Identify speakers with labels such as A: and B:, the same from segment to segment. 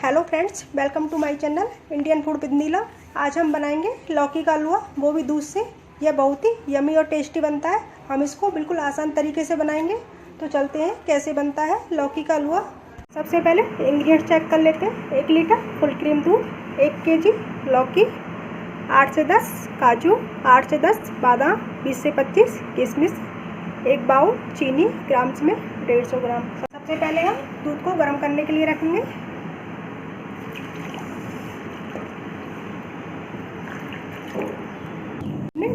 A: Hello friends, welcome to my channel Indian food with Neela. आज हम बनाएंगे लौकी का हलवा, वो भी दूध से। यह बहुत ही यमी और टेस्टी बनता है। हम इसको बिल्कुल आसान तरीके से बनाएंगे। तो चलते हैं कैसे बनता है लौकी का हलवा। सबसे पहले इंग्रेडिएंट्स चेक कर लेते हैं। 1 लीटर फुल क्रीम दूध, 1 केजी लौकी, 8 से 10 काजू, 8 से 10 बादाम, 20 से 25 किशमिश, 1 बाउल चीनी ग्राम्स में 150 ग्राम। सबसे पहले हम दूध को गर्म करने के लिए रखेंगे।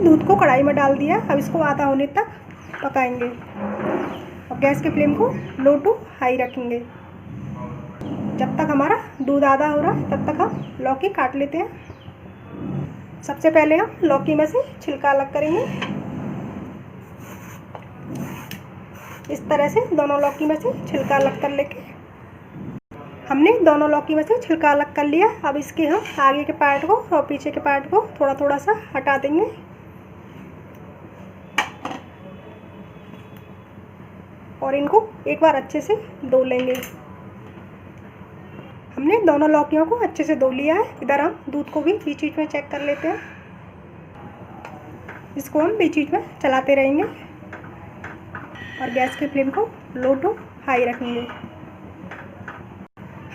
A: दूध को कढ़ाई में डाल दिया। अब इसको आधा होने तक पकाएंगे और गैस के फ्लेम को लो टू हाई रखेंगे। जब तक हमारा दूध आधा हो रहा है तब तक हम लौकी काट लेते हैं। सबसे पहले हम लौकी में से छिलका अलग करेंगे। इस तरह से दोनों लौकी में से छिलका अलग कर लेके हमने दोनों लौकी में से छिलका अलग कर लिया। अब इसके हम आगे के पार्ट को और पीछे के पार्ट को थोड़ा थोड़ा सा हटा देंगे और इनको एक बार अच्छे से धो लेंगे। हमने दोनों लौकियों को अच्छे से धो लिया है। इधर हम दूध को भी बीच बीच में चेक कर लेते हैं। इसको हम बीच बीच में चलाते रहेंगे और गैस के फ्लेम को लो टू हाई रखेंगे।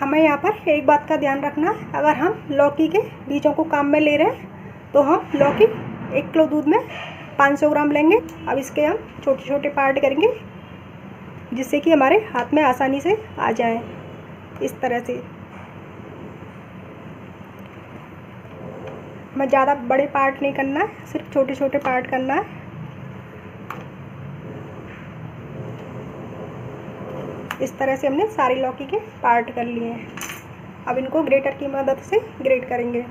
A: हमें यहाँ पर एक बात का ध्यान रखना है, अगर हम लौकी के बीजों को काम में ले रहे हैं तो हम लौकी 1 किलो दूध में 500 ग्राम लेंगे। अब इसके हम छोटे छोटे पार्ट करेंगे जिससे कि हमारे हाथ में आसानी से आ जाए। इस तरह से हमें ज़्यादा बड़े पार्ट नहीं करना है, सिर्फ छोटे छोटे पार्ट करना है। इस तरह से हमने सारी लौकी के पार्ट कर लिए हैं। अब इनको ग्रेटर की मदद से ग्रेट करेंगे।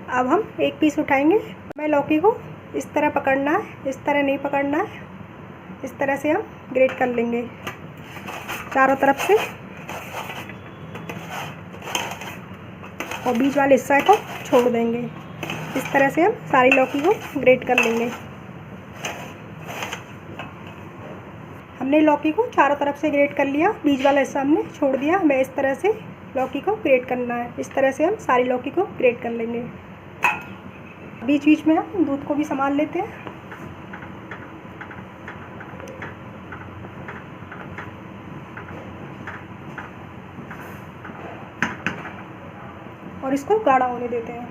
A: अब हम एक पीस उठाएंगे। हमें लौकी को इस तरह पकड़ना है, इस तरह नहीं पकड़ना है। इस तरह से हम ग्रेट कर लेंगे चारों तरफ से और बीच वाले हिस्सा को छोड़ देंगे। इस तरह से हम सारी लौकी को ग्रेट कर लेंगे। हमने लौकी को चारों तरफ से ग्रेट कर लिया, बीच वाला हिस्सा हमने छोड़ दिया। हमें इस तरह से लौकी को ग्रेट करना है। इस तरह से हम सारी लौकी को ग्रेट कर लेंगे। बीच बीच में हम दूध को भी संभाल लेते हैं और इसको गाढ़ा होने देते हैं।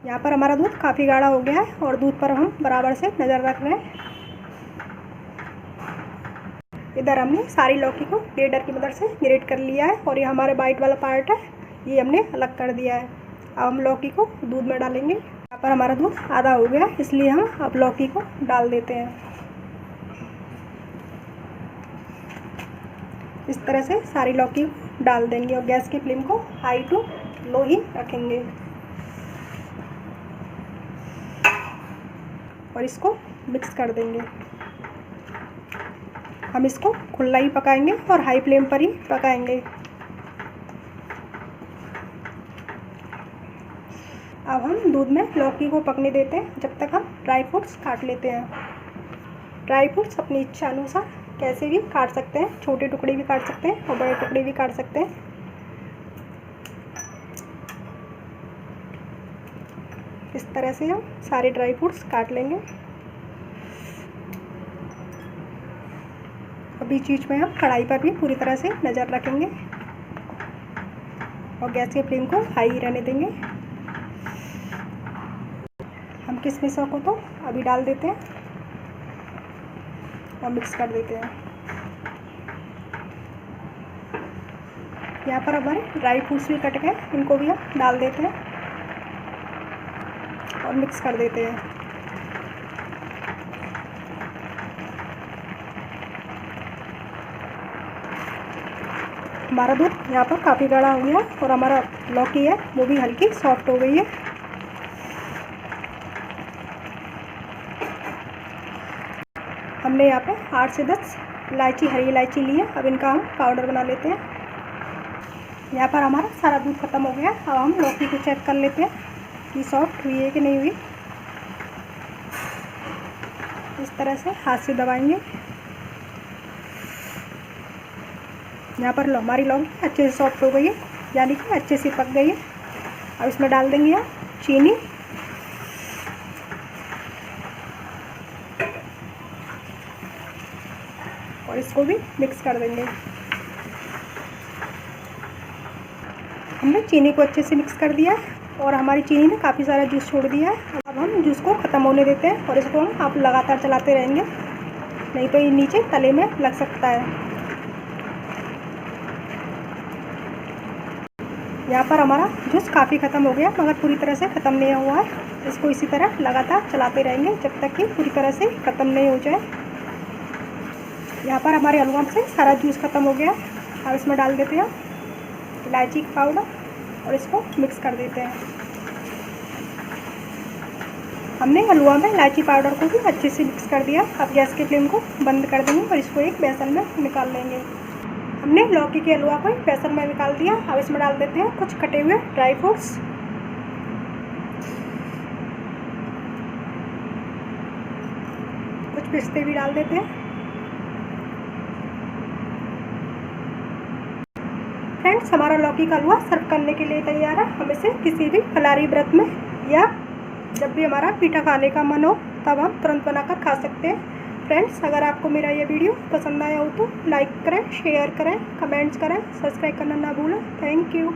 A: यहाँ पर हमारा दूध काफ़ी गाढ़ा हो गया है और दूध पर हम बराबर से नज़र रख रहे हैं। इधर हमने सारी लौकी को ग्रेटर की मदद से ग्रेट कर लिया है और ये हमारे वाइट वाला पार्ट है, ये हमने अलग कर दिया है। अब हम लौकी को दूध में डालेंगे। यहाँ पर हमारा दूध आधा हो गया, इसलिए हम अब लौकी को डाल देते हैं। इस तरह से सारी लौकी डाल देंगे और गैस की फ्लेम को हाई टू लो ही रखेंगे और इसको मिक्स कर देंगे। हम इसको खुला ही पकाएंगे और हाई फ्लेम पर ही पकाएंगे। अब हम दूध में लौकी को पकने देते हैं जब तक हम ड्राई फ्रूट्स काट लेते हैं। ड्राई फ्रूट्स अपनी इच्छा अनुसार कैसे भी काट सकते हैं, छोटे टुकड़े भी काट सकते हैं और बड़े टुकड़े भी काट सकते हैं। इस तरह से हम सारे ड्राई फ्रूट्स काट लेंगे और बीच बीच में हम कढ़ाई पर भी पूरी तरह से नज़र रखेंगे और गैस के फ्लेम को हाई रहने देंगे। हम किशमिशों को तो अभी डाल देते हैं और मिक्स कर देते हैं। यहाँ पर हमारे ड्राई फ्रूट्स भी कट गए, इनको भी हम डाल देते हैं और मिक्स कर देते हैं। हमारा दूध यहाँ पर काफ़ी गाढ़ा हो गया और हमारा लौकी है वो भी हल्की सॉफ्ट हो गई है। हमने यहाँ पे 8 से 10 इलायची, हरी इलायची ली है। अब इनका हम पाउडर बना लेते हैं। यहाँ पर हमारा सारा दूध ख़त्म हो गया। अब हम लौकी को चेक कर लेते हैं कि सॉफ्ट हुई है कि नहीं हुई। इस तरह से हाथ से दबाएंगे यहाँ पर हमारी लौकी अच्छे से सॉफ्ट हो गई है, यानी कि अच्छे से पक गई है। अब इसमें डाल देंगे हम चीनी, और इसको भी मिक्स कर देंगे। हमने चीनी को अच्छे से मिक्स कर दिया और हमारी चीनी ने काफ़ी सारा जूस छोड़ दिया है। अब हम जूस को ख़त्म होने देते हैं और इसको हम आप लगातार चलाते रहेंगे, नहीं तो ये नीचे तले में लग सकता है। यहाँ पर हमारा जूस काफ़ी ख़त्म हो गया, मगर पूरी तरह से ख़त्म नहीं हुआ है। इसको इसी तरह लगातार चलाते रहेंगे जब तक कि पूरी तरह से ख़त्म नहीं हो जाए। यहाँ पर हमारे हलवा से सारा जूस ख़त्म हो गया। अब इसमें डाल देते हैं इलायची का पाउडर और इसको मिक्स कर देते हैं। हमने हलवा में इलायची पाउडर को भी अच्छे से मिक्स कर दिया। अब गैस के फ्लेम को बंद कर देंगे और इसको एक बेसन में निकाल लेंगे। हमने लौकी के हलवा को एक बेसन में निकाल दिया। अब इसमें डाल देते हैं कुछ कटे हुए ड्राई फ्रूट्स, कुछ पिस्ते भी डाल देते हैं। फ्रेंड्स, हमारा लौकी का हलवा सर्व करने के लिए तैयार है। हम इसे किसी भी फलाहारी व्रत में या जब भी हमारा मीठा खाने का मन हो तब हम तुरंत बनाकर खा सकते हैं। फ्रेंड्स, अगर आपको मेरा ये वीडियो पसंद आया हो तो लाइक करें, शेयर करें, कमेंट्स करें, सब्सक्राइब करना ना भूलें। Thank you.